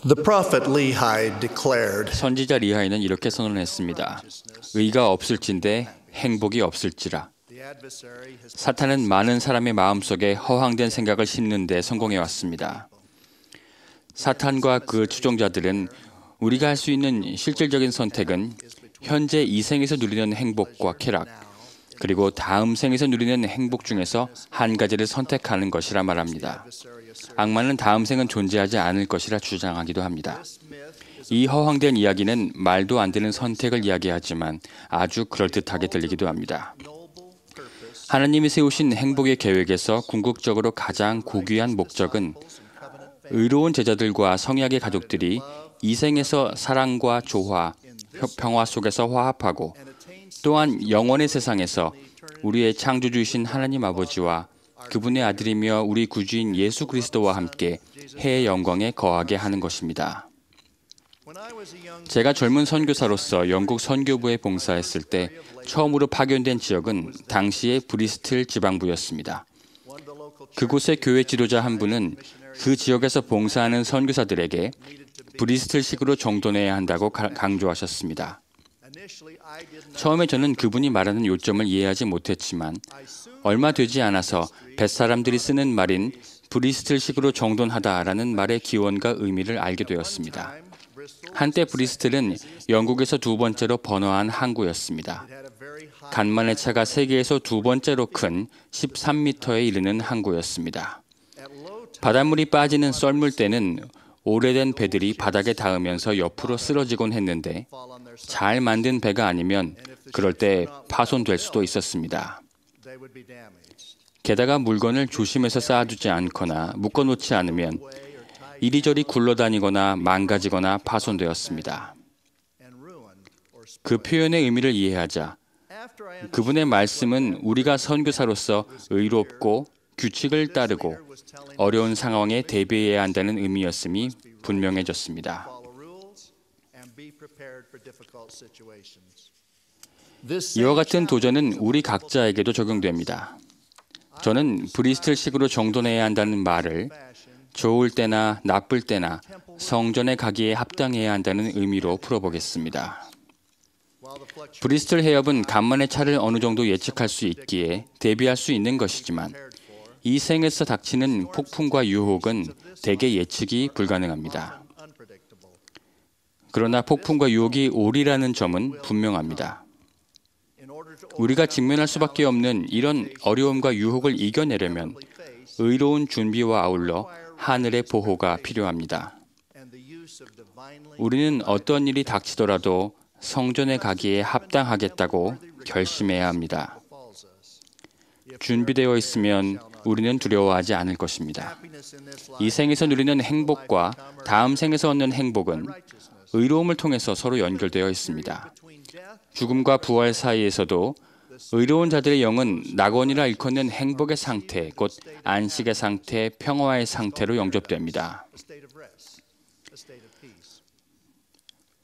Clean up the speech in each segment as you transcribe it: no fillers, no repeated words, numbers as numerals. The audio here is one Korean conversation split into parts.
The prophet Lehi declared, 선지자 리하이는 이렇게 선언했습니다. 의가 없을진데 행복이 없을지라. 사탄은 많은 사람의 마음속에 허황된 생각을 심는 데 성공해 왔습니다. 사탄과 그 추종자들은 우리가 할 수 있는 실질적인 선택은 현재 이 생에서 누리는 행복과 쾌락, 그리고 다음 생에서 누리는 행복 중에서 한 가지를 선택하는 것이라 말합니다. 악마는 다음 생은 존재하지 않을 것이라 주장하기도 합니다. 이 허황된 이야기는 말도 안 되는 선택을 이야기하지만 아주 그럴듯하게 들리기도 합니다. 하나님이 세우신 행복의 계획에서 궁극적으로 가장 고귀한 목적은 의로운 제자들과 성약의 가족들이 이 생에서 사랑과 조화, 평화 속에서 화합하고 또한 영원의 세상에서 우리의 창조주이신 하나님 아버지와 그분의 아들이며 우리 구주인 예수 그리스도와 함께 해의 영광에 거하게 하는 것입니다. 제가 젊은 선교사로서 영국 선교부에 봉사했을 때 처음으로 파견된 지역은 당시의 브리스틀 지방부였습니다. 그곳의 교회 지도자 한 분은 그 지역에서 봉사하는 선교사들에게 브리스틀식으로 정돈해야 한다고 강조하셨습니다. 처음에 저는 그분이 말하는 요점을 이해하지 못했지만 얼마 되지 않아서 뱃사람들이 쓰는 말인 브리스틀식으로 정돈하다라는 말의 기원과 의미를 알게 되었습니다. 한때 브리스틀은 영국에서 두 번째로 번화한 항구였습니다. 간만의 차가 세계에서 두 번째로 큰 13m에 이르는 항구였습니다. 바닷물이 빠지는 썰물 때는 오래된 배들이 바닥에 닿으면서 옆으로 쓰러지곤 했는데 잘 만든 배가 아니면 그럴 때 파손될 수도 있었습니다. 게다가 물건을 조심해서 쌓아두지 않거나 묶어놓지 않으면 이리저리 굴러다니거나 망가지거나 파손되었습니다. 그 표현의 의미를 이해하자 그분의 말씀은 우리가 선교사로서 의롭고 규칙을 따르고 어려운 상황에 대비해야 한다는 의미였음이 분명해졌습니다. 이와 같은 도전은 우리 각자에게도 적용됩니다. 저는 브리스틀식으로 정돈해야 한다는 말을 좋을 때나 나쁠 때나 성전에 가기에 합당해야 한다는 의미로 풀어보겠습니다. 브리스틀 해협은 간만의 차를 어느 정도 예측할 수 있기에 대비할 수 있는 것이지만 이 생에서 닥치는 폭풍과 유혹은 대개 예측이 불가능합니다. 그러나 폭풍과 유혹이 오리라는 점은 분명합니다. 우리가 직면할 수밖에 없는 이런 어려움과 유혹을 이겨내려면 의로운 준비와 아울러 하늘의 보호가 필요합니다. 우리는 어떤 일이 닥치더라도 성전에 가기에 합당하겠다고 결심해야 합니다. 준비되어 있으면 우리는 두려워하지 않을 것입니다. 이 생에서 누리는 행복과 다음 생에서 얻는 행복은 의로움을 통해서 서로 연결되어 있습니다. 죽음과 부활 사이에서도 의로운 자들의 영은 낙원이라 일컫는 행복의 상태, 곧 안식의 상태, 평화의 상태로 영접됩니다.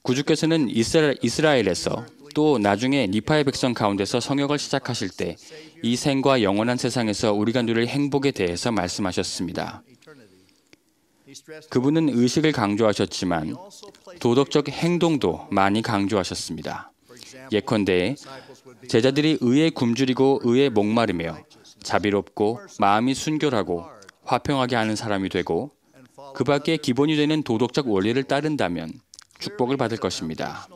구주께서는 이스라엘에서 또 나중에 니파의 백성 가운데서 성역을 시작하실 때 이 생과 영원한 세상에서 우리가 누릴 행복에 대해서 말씀하셨습니다. 그분은 의식을 강조하셨지만 도덕적 행동도 많이 강조하셨습니다. 예컨대 제자들이 의에 굶주리고 의에 목마르며 자비롭고 마음이 순결하고 화평하게 하는 사람이 되고 그 밖에 기본이 되는 도덕적 원리를 따른다면 축복을 받을 것입니다.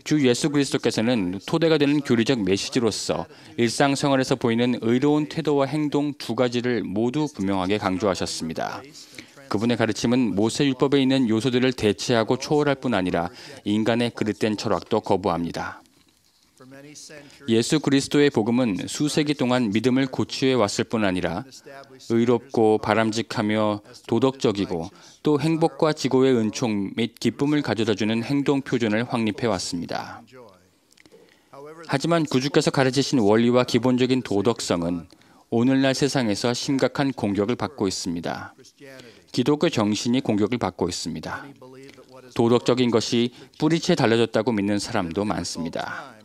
주 예수 그리스도께서는 토대가 되는 교리적 메시지로서 일상생활에서 보이는 의로운 태도와 행동 두 가지를 모두 분명하게 강조하셨습니다. 그분의 가르침은 모세율법에 있는 요소들을 대체하고 초월할 뿐 아니라 인간의 그릇된 철학도 거부합니다. 예수 그리스도의 복음은 수세기 동안 믿음을 고취해 왔을 뿐 아니라 의롭고 바람직하며 도덕적이고 또 행복과 지고의 은총 및 기쁨을 가져다주는 행동 표준을 확립해 왔습니다. 하지만 구주께서 가르치신 원리와 기본적인 도덕성은 오늘날 세상에서 심각한 공격을 받고 있습니다. 기독교 정신이 공격을 받고 있습니다. 도덕적인 것이 뿌리채 달라졌다고 믿는 사람도 많습니다.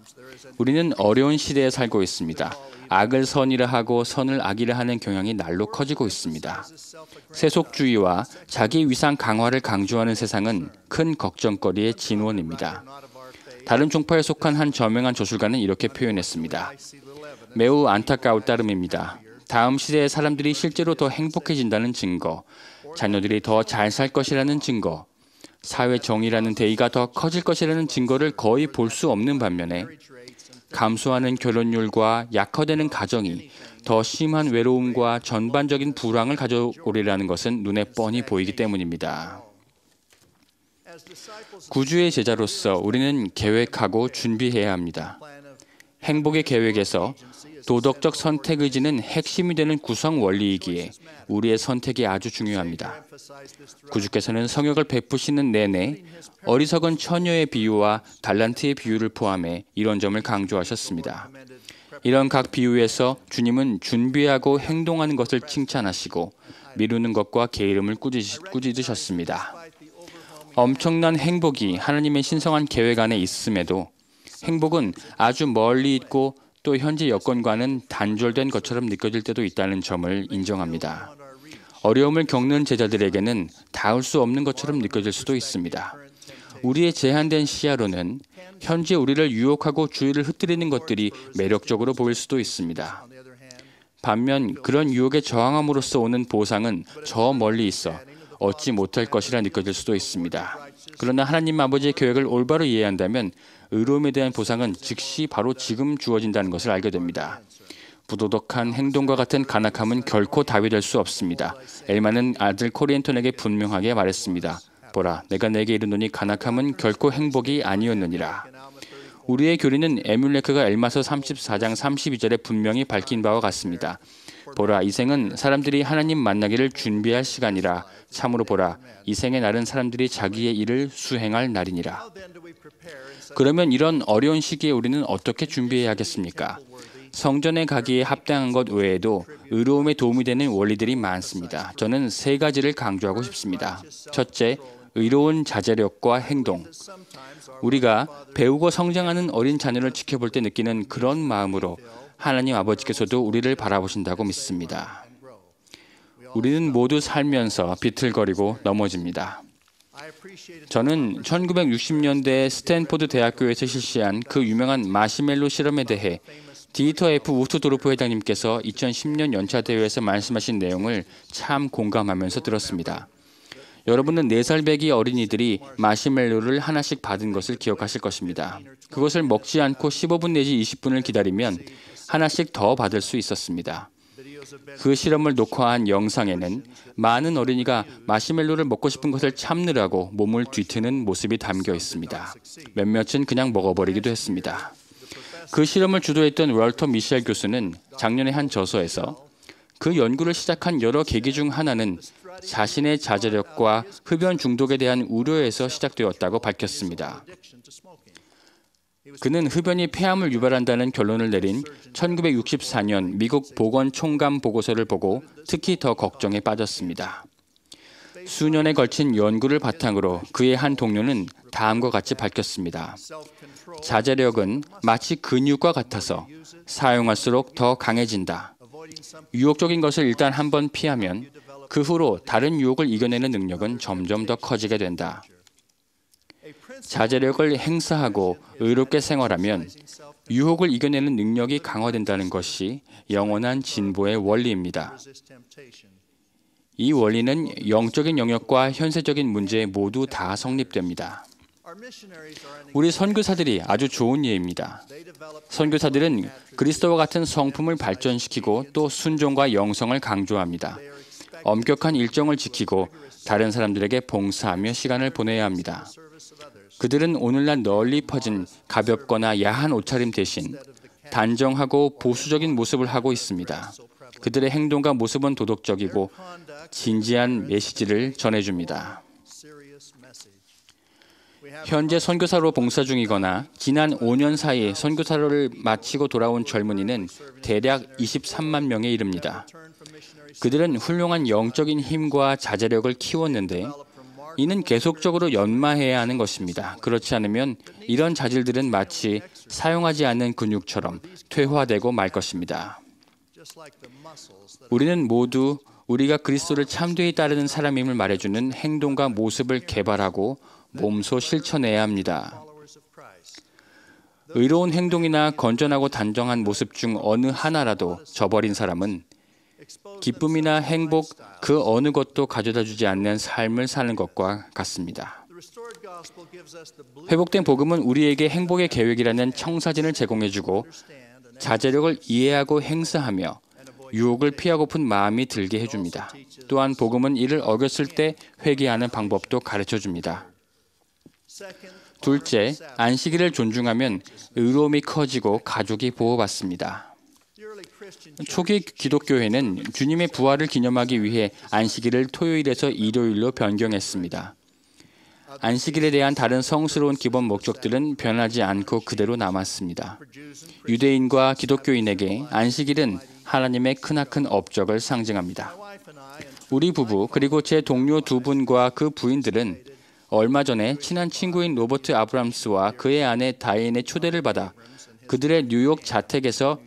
우리는 어려운 시대에 살고 있습니다. 악을 선이라 하고 선을 악이라 하는 경향이 날로 커지고 있습니다. 세속주의와 자기 위상 강화를 강조하는 세상은 큰 걱정거리의 진원입니다. 다른 종파에 속한 한 저명한 저술가는 이렇게 표현했습니다. 매우 안타까울 따름입니다. 다음 시대의 사람들이 실제로 더 행복해진다는 증거, 자녀들이 더 잘 살 것이라는 증거, 사회 정의라는 대의가 더 커질 것이라는 증거를 거의 볼 수 없는 반면에 감소하는 결혼율과 약화되는 가정이 더 심한 외로움과 전반적인 불황을 가져오리라는 것은 눈에 뻔히 보이기 때문입니다. 구주의 제자로서 우리는 계획하고 준비해야 합니다. 행복의 계획에서 도덕적 선택 의지는 핵심이 되는 구성 원리이기에 우리의 선택이 아주 중요합니다. 구주께서는 성역을 베푸시는 내내 어리석은 처녀의 비유와 달란트의 비유를 포함해 이런 점을 강조하셨습니다. 이런 각 비유에서 주님은 준비하고 행동하는 것을 칭찬하시고 미루는 것과 게으름을 꾸짖으셨습니다. 엄청난 행복이 하나님의 신성한 계획 안에 있음에도 행복은 아주 멀리 있고 또 현재 여건과는 단절된 것처럼 느껴질 때도 있다는 점을 인정합니다. 어려움을 겪는 제자들에게는 닿을 수 없는 것처럼 느껴질 수도 있습니다. 우리의 제한된 시야로는 현재 우리를 유혹하고 주의를 흩뜨리는 것들이 매력적으로 보일 수도 있습니다. 반면 그런 유혹에 저항함으로써 오는 보상은 저 멀리 있어 얻지 못할 것이라 느껴질 수도 있습니다. 그러나 하나님 아버지의 계획을 올바로 이해한다면 의로움에 대한 보상은 즉시 바로 지금 주어진다는 것을 알게 됩니다. 부도덕한 행동과 같은 간악함은 결코 답이 될 수 없습니다. 엘마는 아들 코리엔톤에게 분명하게 말했습니다. 보라, 내가 내게 이르노니 간악함은 결코 행복이 아니었느니라. 우리의 교리는 에뮬레크가 엘마서 34장 32절에 분명히 밝힌 바와 같습니다. 보라, 이 생은 사람들이 하나님 만나기를 준비할 시간이라. 참으로 보라, 이 생의 날은 사람들이 자기의 일을 수행할 날이니라. 그러면 이런 어려운 시기에 우리는 어떻게 준비해야 하겠습니까? 성전에 가기에 합당한 것 외에도 의로움에 도움이 되는 원리들이 많습니다. 저는 3가지를 강조하고 싶습니다. 첫째, 의로운 자제력과 행동. 우리가 배우고 성장하는 어린 자녀를 지켜볼 때 느끼는 그런 마음으로 하나님 아버지께서도 우리를 바라보신다고 믿습니다. 우리는 모두 살면서 비틀거리고 넘어집니다. 저는 1960년대 스탠포드 대학교에서 실시한 그 유명한 마시멜로 실험에 대해 디이터 F 우트도르프 회장님께서 2010년 연차 대회에서 말씀하신 내용을 참 공감하면서 들었습니다. 여러분은 4살 배기 어린이들이 마시멜로를 하나씩 받은 것을 기억하실 것입니다. 그것을 먹지 않고 15분 내지 20분을 기다리면 하나씩 더 받을 수 있었습니다. 그 실험을 녹화한 영상에는 많은 어린이가 마시멜로를 먹고 싶은 것을 참느라고 몸을 뒤트는 모습이 담겨 있습니다. 몇몇은 그냥 먹어버리기도 했습니다. 그 실험을 주도했던 월터 미셸 교수는 작년에 한 저서에서 그 연구를 시작한 여러 계기 중 하나는 자신의 자제력과 흡연 중독에 대한 우려에서 시작되었다고 밝혔습니다. 그는 흡연이 폐암을 유발한다는 결론을 내린 1964년 미국 보건총감 보고서를 보고 특히 더 걱정에 빠졌습니다. 수년에 걸친 연구를 바탕으로 그의 한 동료는 다음과 같이 밝혔습니다. 자제력은 마치 근육과 같아서 사용할수록 더 강해진다. 유혹적인 것을 일단 한번 피하면 그 후로 다른 유혹을 이겨내는 능력은 점점 더 커지게 된다. 자제력을 행사하고 의롭게 생활하면 유혹을 이겨내는 능력이 강화된다는 것이 영원한 진보의 원리입니다. 이 원리는 영적인 영역과 현세적인 문제에 모두 다 성립됩니다. 우리 선교사들이 아주 좋은 예입니다. 선교사들은 그리스도와 같은 성품을 발전시키고 또 순종과 영성을 강조합니다. 엄격한 일정을 지키고 다른 사람들에게 봉사하며 시간을 보내야 합니다. 그들은 오늘날 널리 퍼진 가볍거나 야한 옷차림 대신 단정하고 보수적인 모습을 하고 있습니다. 그들의 행동과 모습은 도덕적이고 진지한 메시지를 전해줍니다. 현재 선교사로 봉사 중이거나 지난 5년 사이 선교사를 마치고 돌아온 젊은이는 대략 23만 명에 이릅니다. 그들은 훌륭한 영적인 힘과 자제력을 키웠는데 이는 계속적으로 연마해야 하는 것입니다. 그렇지 않으면 이런 자질들은 마치 사용하지 않는 근육처럼 퇴화되고 말 것입니다. 우리는 모두 우리가 그리스도를 참되이 따르는 사람임을 말해주는 행동과 모습을 개발하고 몸소 실천해야 합니다. 의로운 행동이나 건전하고 단정한 모습 중 어느 하나라도 저버린 사람은 기쁨이나 행복 그 어느 것도 가져다 주지 않는 삶을 사는 것과 같습니다. 회복된 복음은 우리에게 행복의 계획이라는 청사진을 제공해주고 자제력을 이해하고 행사하며 유혹을 피하고픈 마음이 들게 해줍니다. 또한 복음은 이를 어겼을 때 회개하는 방법도 가르쳐줍니다. 둘째, 안식일을 존중하면 의로움이 커지고 가족이 보호받습니다. 초기 기독교회는 주님의 부활을 기념하기 위해 안식일을 토요일에서 일요일로 변경했습니다. 안식일에 대한 다른 성스러운 기본 목적들은 변하지 않고 그대로 남았습니다. 유대인과 기독교인에게 안식일은 하나님의 크나큰 업적을 상징합니다. 우리 부부 그리고 제 동료 두 분과 그 부인들은 얼마 전에 친한 친구인 로버트 아브람스와 그의 아내 다이앤의 초대를 받아 그들의 뉴욕 자택에서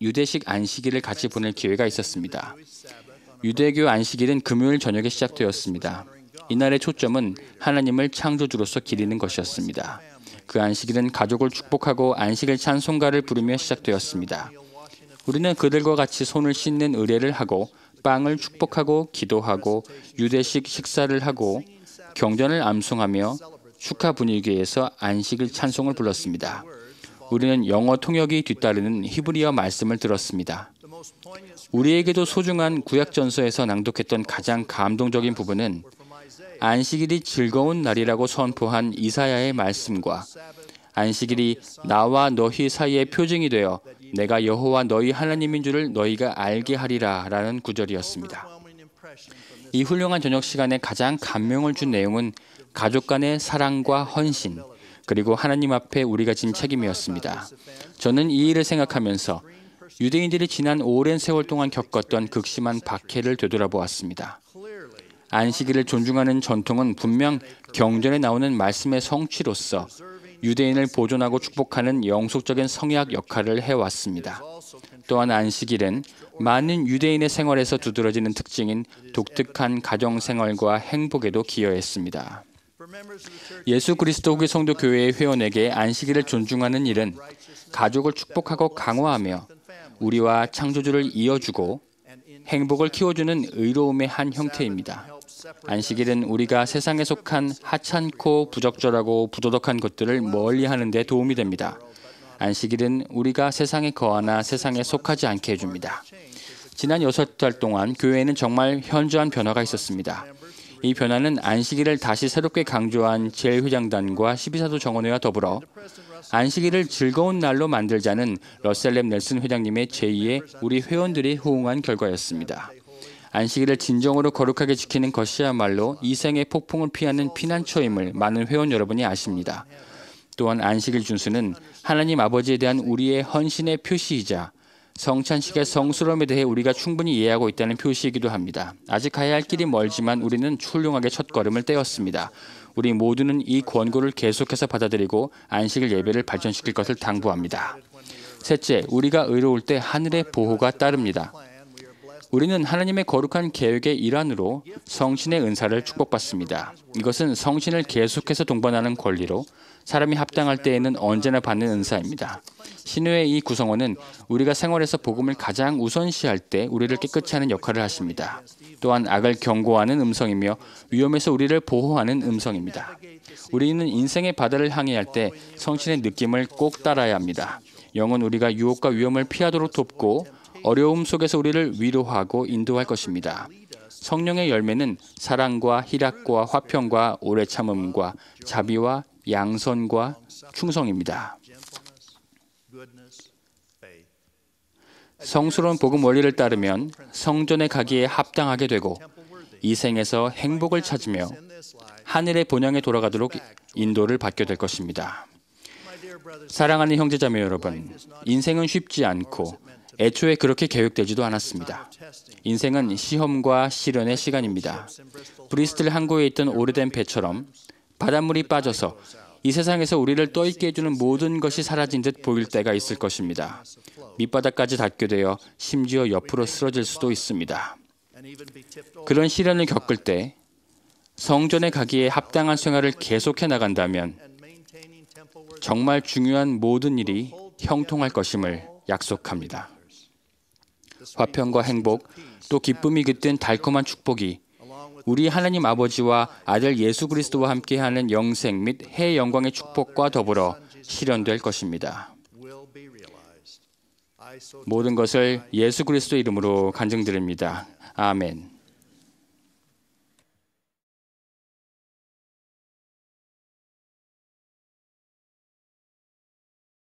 유대식 안식일을 같이 보낼 기회가 있었습니다. 유대교 안식일은 금요일 저녁에 시작되었습니다. 이날의 초점은 하나님을 창조주로서 기리는 것이었습니다. 그 안식일은 가족을 축복하고 안식일 찬송가를 부르며 시작되었습니다. 우리는 그들과 같이 손을 씻는 의례를 하고 빵을 축복하고 기도하고 유대식 식사를 하고 경전을 암송하며 축하 분위기에서 안식일 찬송을 불렀습니다. 우리는 영어 통역이 뒤따르는 히브리어 말씀을 들었습니다. 우리에게도 소중한 구약전서에서 낭독했던 가장 감동적인 부분은 안식일이 즐거운 날이라고 선포한 이사야의 말씀과 안식일이 나와 너희 사이의 표징이 되어 내가 여호와 너희 하나님인 줄을 너희가 알게 하리라 라는 구절이었습니다. 이 훌륭한 저녁 시간에 가장 감명을 준 내용은 가족 간의 사랑과 헌신, 그리고 하나님 앞에 우리가 진 책임이었습니다. 저는 이 일을 생각하면서 유대인들이 지난 오랜 세월 동안 겪었던 극심한 박해를 되돌아보았습니다. 안식일을 존중하는 전통은 분명 경전에 나오는 말씀의 성취로서 유대인을 보존하고 축복하는 영속적인 성약 역할을 해왔습니다. 또한 안식일은 많은 유대인의 생활에서 두드러지는 특징인 독특한 가정생활과 행복에도 기여했습니다. 예수 그리스도의 성도 교회의 회원에게 안식일을 존중하는 일은 가족을 축복하고 강화하며 우리와 창조주를 이어주고 행복을 키워주는 의로움의 한 형태입니다. 안식일은 우리가 세상에 속한 하찮고 부적절하고 부도덕한 것들을 멀리하는 데 도움이 됩니다. 안식일은 우리가 세상에 거하나 세상에 속하지 않게 해줍니다. 지난 6달 동안 교회에는 정말 현저한 변화가 있었습니다. 이 변화는 안식일을 다시 새롭게 강조한 제1회장단과 12사도 정원회와 더불어 안식일을 즐거운 날로 만들자는 러셀 넬슨 회장님의 제의에 우리 회원들이 호응한 결과였습니다. 안식일을 진정으로 거룩하게 지키는 것이야말로 이 생의 폭풍을 피하는 피난처임을 많은 회원 여러분이 아십니다. 또한 안식일 준수는 하나님 아버지에 대한 우리의 헌신의 표시이자 성찬식의 성스러움에 대해 우리가 충분히 이해하고 있다는 표시이기도 합니다. 아직 가야 할 길이 멀지만 우리는 훌륭하게 첫걸음을 떼었습니다. 우리 모두는 이 권고를 계속해서 받아들이고 안식일 예배를 발전시킬 것을 당부합니다. 셋째, 우리가 의로울 때 하늘의 보호가 따릅니다. 우리는 하나님의 거룩한 계획의 일환으로 성신의 은사를 축복받습니다. 이것은 성신을 계속해서 동반하는 권리로 사람이 합당할 때에는 언제나 받는 은사입니다. 신유의 이 구성원은 우리가 생활에서 복음을 가장 우선시할 때 우리를 깨끗이 하는 역할을 하십니다. 또한 악을 경고하는 음성이며 위험에서 우리를 보호하는 음성입니다. 우리는 인생의 바다를 항해할 때 성신의 느낌을 꼭 따라야 합니다. 영은 우리가 유혹과 위험을 피하도록 돕고 어려움 속에서 우리를 위로하고 인도할 것입니다. 성령의 열매는 사랑과 희락과 화평과 오래 참음과 자비와 양선과 충성입니다. 성스러운 복음 원리를 따르면 성전에 가기에 합당하게 되고 이 생에서 행복을 찾으며 하늘의 본향에 돌아가도록 인도를 받게 될 것입니다. 사랑하는 형제자매 여러분, 인생은 쉽지 않고 애초에 그렇게 계획되지도 않았습니다. 인생은 시험과 시련의 시간입니다. 브리스틀 항구에 있던 오래된 배처럼 바닷물이 빠져서 이 세상에서 우리를 떠있게 해주는 모든 것이 사라진 듯 보일 때가 있을 것입니다. 밑바닥까지 닿게 되어 심지어 옆으로 쓰러질 수도 있습니다. 그런 시련을 겪을 때 성전에 가기에 합당한 생활을 계속해 나간다면 정말 중요한 모든 일이 형통할 것임을 약속합니다. 화평과 행복, 또 기쁨이 깃든 달콤한 축복이 우리 하나님 아버지와 아들 예수 그리스도와 함께하는 영생 및 해 영광의 축복과 더불어 실현될 것입니다. 모든 것을 예수 그리스도 이름으로 간증드립니다. 아멘.